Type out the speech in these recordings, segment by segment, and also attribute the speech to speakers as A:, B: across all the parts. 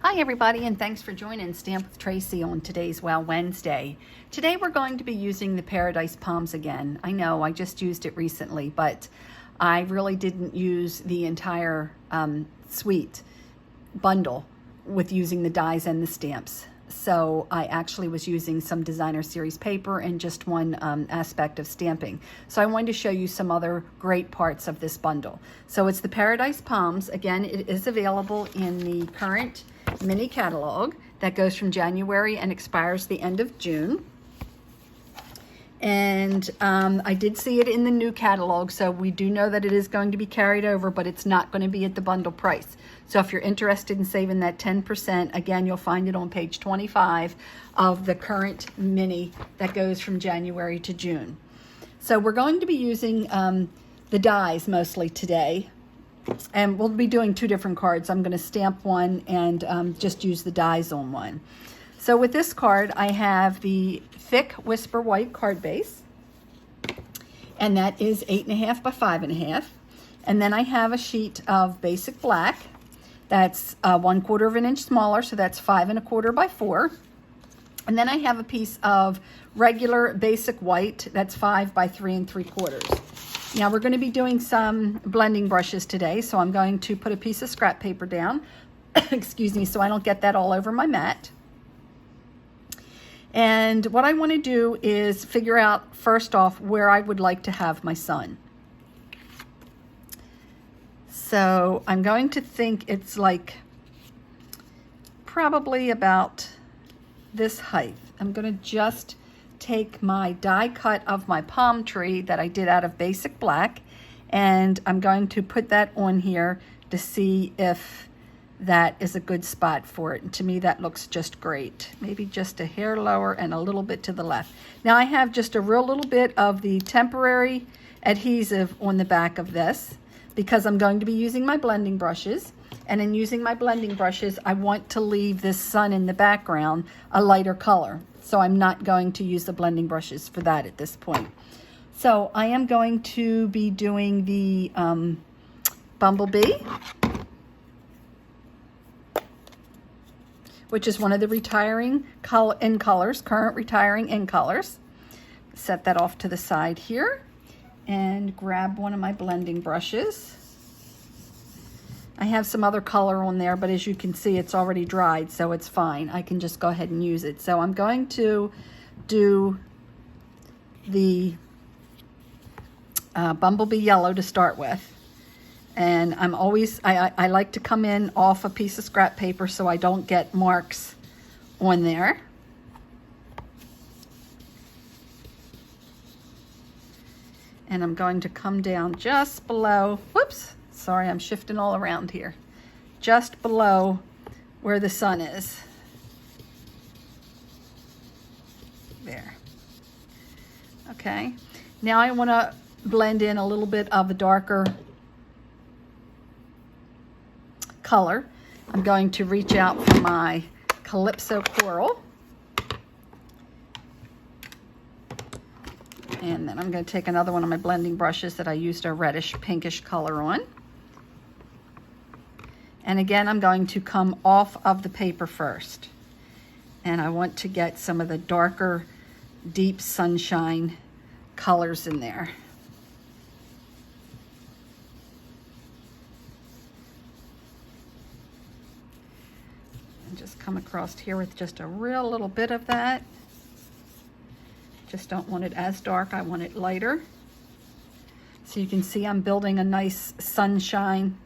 A: Hi everybody, and thanks for joining Stamp with Tracy on today's Well Wednesday. Today we're going to be using the Paradise Palms again. I know I just used it recently, but I really didn't use the entire suite bundle with using the dies and the stamps. So I actually was using some designer series paper and just one aspect of stamping. So I wanted to show you some other great parts of this bundle. So it's the Paradise Palms. Again, it is available in the current mini catalog that goes from January and expires the end of June. And I did see it in the new catalog, so we do know that it is going to be carried over, but it's not going to be at the bundle price. So if you're interested in saving that 10%, again, you'll find it on page 25 of the current mini that goes from January to June. So we're going to be using the dies mostly today. And we'll be doing two different cards. I'm going to stamp one and just use the dies on one. So with this card, I have the thick Whisper White card base. And that is 8.5 by 5.5. And then I have a sheet of basic black. That's 1/4 of an inch smaller, so that's 5 1/4 by 4. And then I have a piece of regular basic white. That's 5 by 3 3/4. Now we're going to be doing some blending brushes today, so I'm going to put a piece of scrap paper down, excuse me, so I don't get that all over my mat. And what I want to do is figure out first off where I would like to have my sun. So I'm going to think it's like probably about this height. I'm going to just take my die cut of my palm tree that I did out of basic black, and I'm going to put that on here to see if that is a good spot for it. And to me that looks just great. Maybe just a hair lower and a little bit to the left. Now I have just a real little bit of the temporary adhesive on the back of this because I'm going to be using my blending brushes. And in using my blending brushes, I want to leave this sun in the background a lighter color. So I'm not going to use the blending brushes for that at this point. So I am going to be doing the Bumblebee, which is one of the retiring in colors, current retiring in colors. Set that off to the side here and grab one of my blending brushes. I have some other color on there, but as you can see, it's already dried, so it's fine. I can just go ahead and use it. So I'm going to do the Bumblebee Yellow to start with. And I like to come in off a piece of scrap paper so I don't get marks on there. And I'm going to come down just below, whoops. Sorry, I'm shifting all around here. Just below where the sun is. There. Okay. Now I want to blend in a little bit of the darker color. I'm going to reach out for my Calypso Coral. And then I'm going to take another one of my blending brushes that I used a reddish pinkish color on. And again, I'm going to come off of the paper first. And I want to get some of the darker, deep sunshine colors in there. And just come across here with just a real little bit of that. Just don't want it as dark, I want it lighter. So you can see I'm building a nice sunshine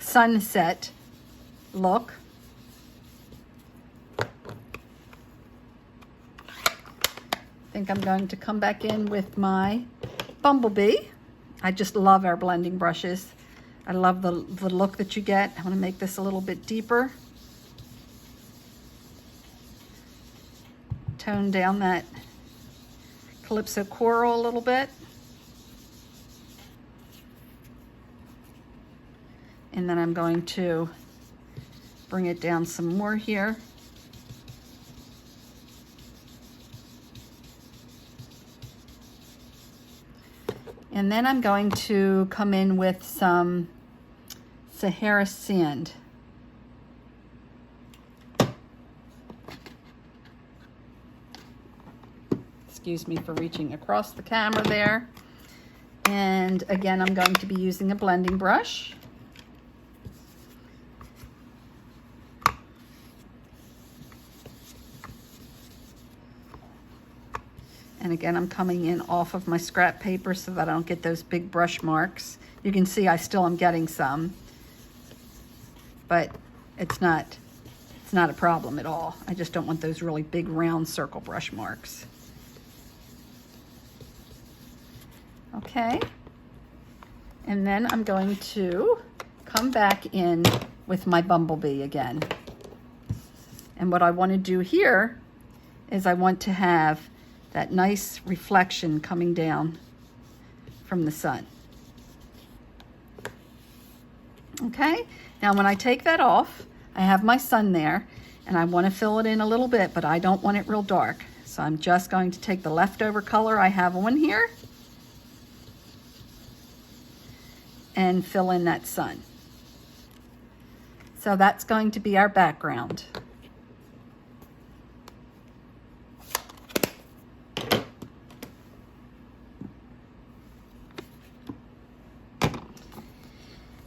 A: sunset look. I think I'm going to come back in with my Bumblebee. I just love our blending brushes. I love the look that you get. I want to make this a little bit deeper. Tone down that Calypso Coral a little bit. And then I'm going to bring it down some more here. And then I'm going to come in with some Sahara sand. Excuse me for reaching across the camera there. And again, I'm going to be using a blending brush. And again, I'm coming in off of my scrap paper so that I don't get those big brush marks. You can see I still am getting some, but it's not a problem at all. I just don't want those really big round circle brush marks. Okay. And then I'm going to come back in with my bumblebee again. And what I want to do here is I want to have that nice reflection coming down from the sun. Okay, now when I take that off, I have my sun there, and I want to fill it in a little bit, but I don't want it real dark. So I'm just going to take the leftover color I have on here and fill in that sun. So that's going to be our background.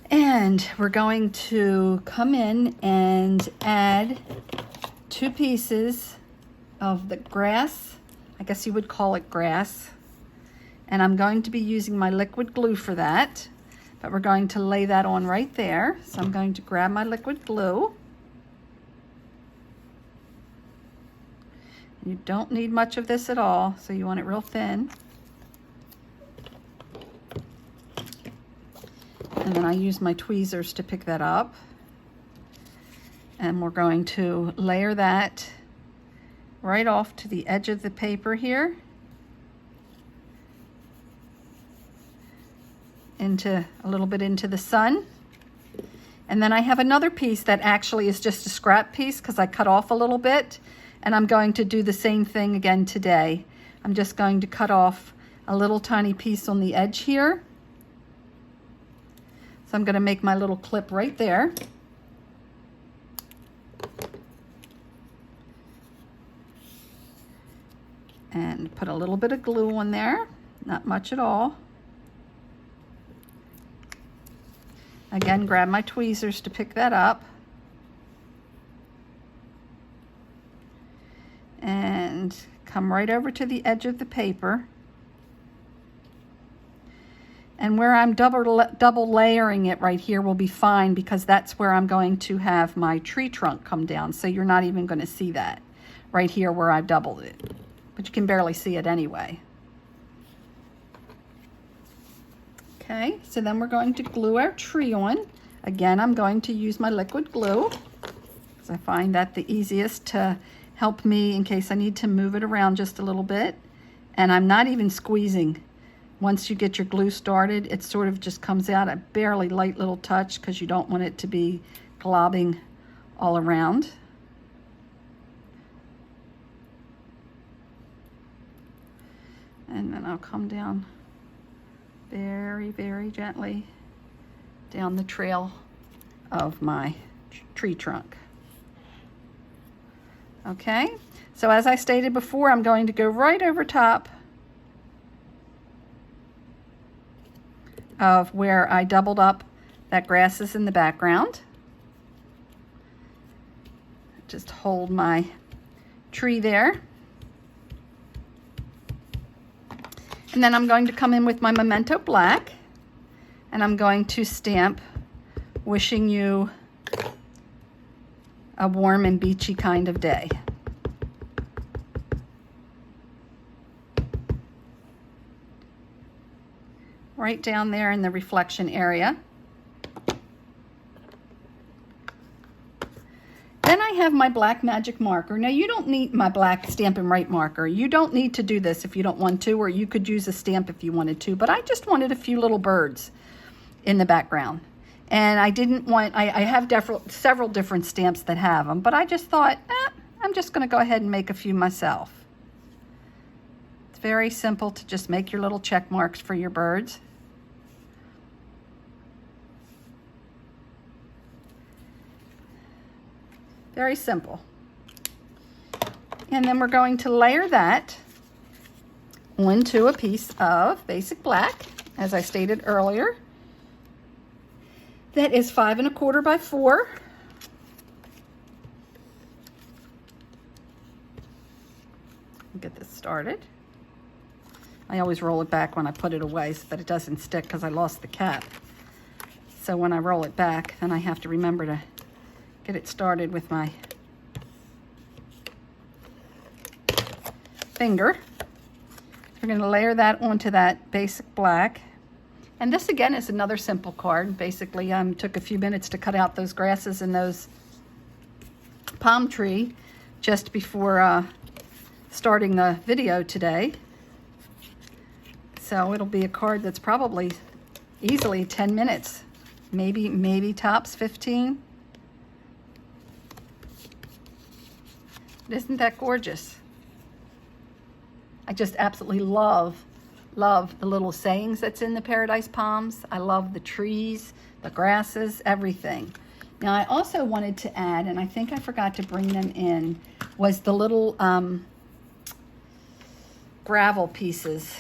A: And we're going to come in and add 2 pieces of the grass. I guess you would call it grass. And I'm going to be using my liquid glue for that. But we're going to lay that on right there. So I'm going to grab my liquid glue. You don't need much of this at all, so you want it real thin. And then I use my tweezers to pick that up. And we're going to layer that right off to the edge of the paper here. Into a little bit into the sun. And then I have another piece that actually is just a scrap piece because I cut off a little bit. And I'm going to do the same thing again today. I'm just going to cut off a little tiny piece on the edge here. So I'm going to make my little clip right there. And put a little bit of glue on there, not much at all. Again, grab my tweezers to pick that up. And come right over to the edge of the paper. And where I'm double layering it right here will be fine because that's where I'm going to have my tree trunk come down. So you're not even going to see that right here where I've doubled it. But you can barely see it anyway. Okay, so then we're going to glue our tree on. Again, I'm going to use my liquid glue because I find that the easiest to help me in case I need to move it around just a little bit. And I'm not even squeezing. Once you get your glue started, it sort of just comes out a barely light little touch because you don't want it to be globbing all around. And then I'll come down very, very gently down the trail of my tree trunk. Okay, so as I stated before, I'm going to go right over top of where I doubled up that grass is in the background. Just hold my tree there. And then I'm going to come in with my Memento Black and I'm going to stamp wishing you a warm and beachy kind of day. Right down there in the reflection area. Then I have my black magic marker. Now you don't need my black Stampin' Right marker. You don't need to do this if you don't want to, or you could use a stamp if you wanted to, but I just wanted a few little birds in the background. And I didn't want, I have several different stamps that have them, but I just thought, I'm just gonna go ahead and make a few myself. It's very simple to just make your little check marks for your birds. Very simple. And then we're going to layer that onto a piece of basic black, as I stated earlier. That is 5 1/4 by 4. Get this started. I always roll it back when I put it away so that it doesn't stick because I lost the cap. So when I roll it back, then I have to remember to get it started with my finger. We're going to layer that onto that basic black. And this again is another simple card. Basically, took a few minutes to cut out those grasses and those palm tree just before starting the video today. So it'll be a card that's probably easily 10 minutes, maybe tops 15. Isn't that gorgeous? I just absolutely love the little sayings that's in the Paradise Palms. I love the trees, the grasses, everything. Now I also wanted to add, and I think I forgot to bring them in, was the little gravel pieces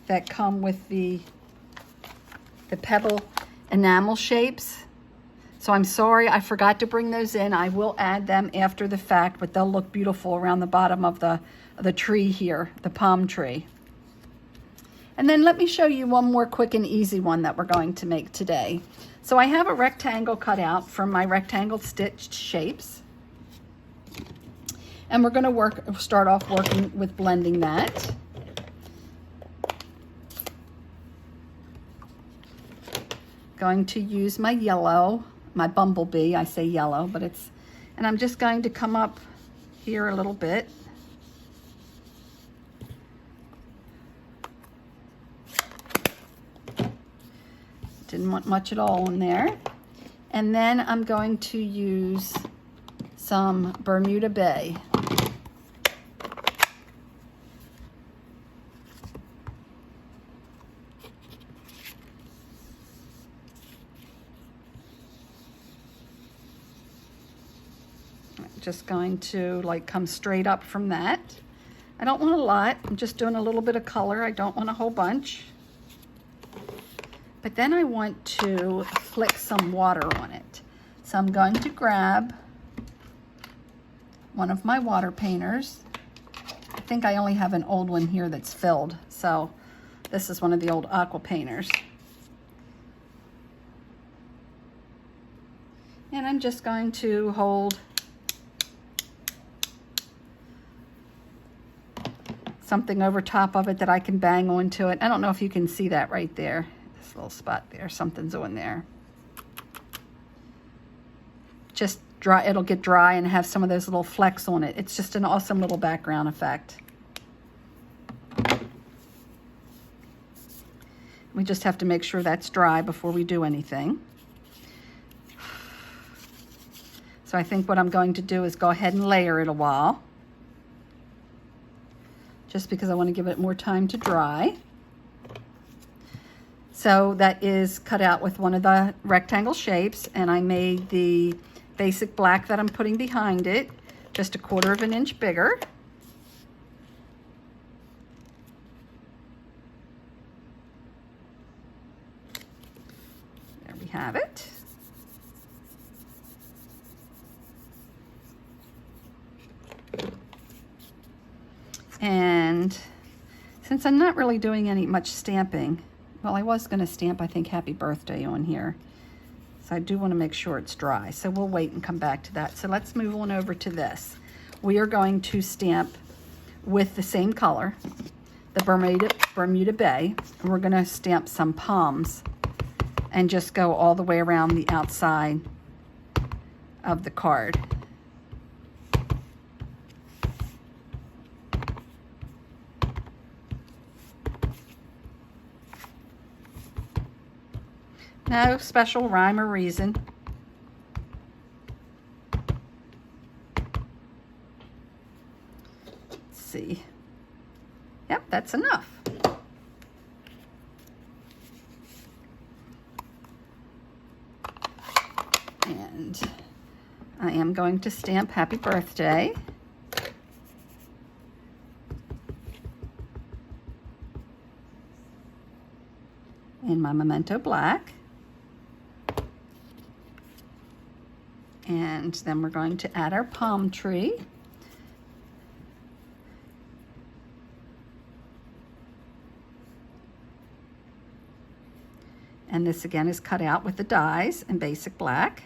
A: that come with the pebble enamel shapes. So I'm sorry I forgot to bring those in. I will add them after the fact, but they'll look beautiful around the bottom of the tree here, the palm tree. And then let me show you one more quick and easy one that we're going to make today. So I have a rectangle cut out from my rectangle stitched shapes. And we're going to start off working with blending that. Going to use my yellow, my bumblebee, I say yellow, but and I'm just going to come up here a little bit. Didn't want much at all in there. And then I'm going to use some Bermuda Bay. Just going to come straight up from that. I don't want a lot. I'm just doing a little bit of color. I don't want a whole bunch. But then I want to flick some water on it. So I'm going to grab one of my water painters. I think I only have an old one here that's filled. So this is one of the old aqua painters. And I'm just going to hold something over top of it that I can bang onto it. I don't know if you can see that right there. This little spot there, something's on there. Just dry, it'll get dry and have some of those little flecks on it. It's just an awesome little background effect. We just have to make sure that's dry before we do anything. So I think what I'm going to do is go ahead and layer it a while, just because I want to give it more time to dry. So that is cut out with one of the rectangle shapes, and I made the basic black that I'm putting behind it just 1/4 of an inch bigger. There we have it. And since I'm not really doing much stamping, well, I was going to stamp, I think, happy birthday on here. So I do want to make sure it's dry. So we'll wait and come back to that. So let's move on over to this. We are going to stamp with the same color, the Bermuda Bay, and we're going to stamp some palms and just go all the way around the outside of the card. No special rhyme or reason. Let's see. Yep, that's enough. And I am going to stamp happy birthday. in my Memento Black. And then we're going to add our palm tree. And this again is cut out with the dies in basic black.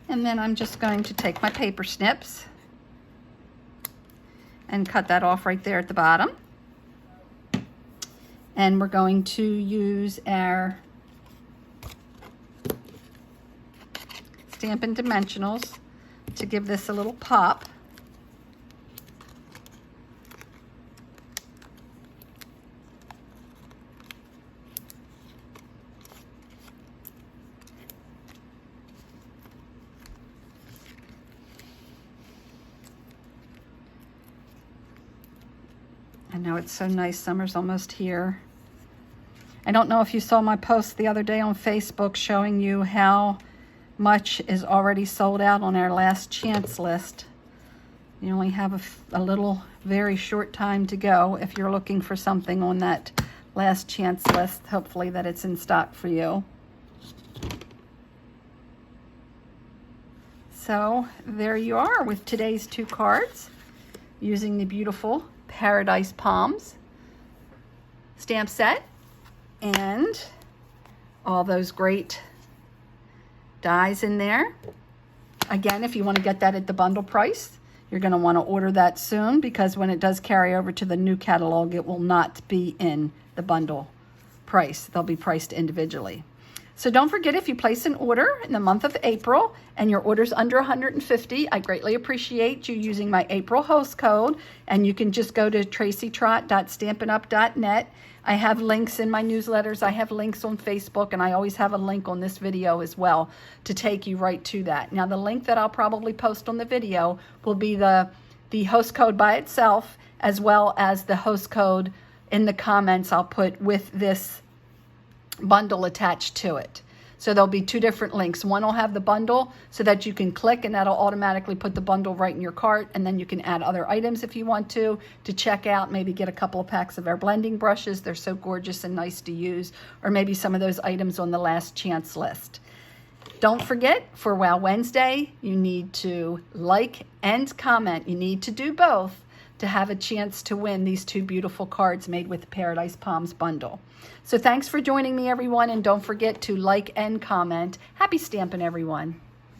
A: And then I'm just going to take my paper snips and cut that off right there at the bottom. And we're going to use our Stampin' Dimensionals to give this a little pop. I know it's so nice, summer's almost here. I don't know if you saw my post the other day on Facebook showing you how much is already sold out on our last chance list. You only have a little, very short time to go if you're looking for something on that last chance list. Hopefully that it's in stock for you. So there you are with today's 2 cards using the beautiful Paradise Palms stamp set and all those great dies in there. Again, if you want to get that at the bundle price, you're going to want to order that soon, because when it does carry over to the new catalog, it will not be in the bundle price. They'll be priced individually. So don't forget, if you place an order in the month of April and your order's under 150, I greatly appreciate you using my April host code, and you can just go to tracytrott.stampinup.net. I have links in my newsletters, I have links on Facebook, and I always have a link on this video as well to take you right to that. Now the link that I'll probably post on the video will be the host code by itself, as well as the host code in the comments I'll put with this bundle attached to it. So there'll be 2 different links. One will have the bundle so that you can click, and that'll automatically put the bundle right in your cart, and then you can add other items if you want to check out. Maybe get a couple of packs of our blending brushes. They're so gorgeous and nice to use. Or maybe some of those items on the last chance list. Don't forget, for Wow Wednesday, you need to like and comment. You need to do both to have a chance to win these 2 beautiful cards made with the Paradise Palms bundle. So thanks for joining me, everyone, and don't forget to like and comment. Happy stamping, everyone.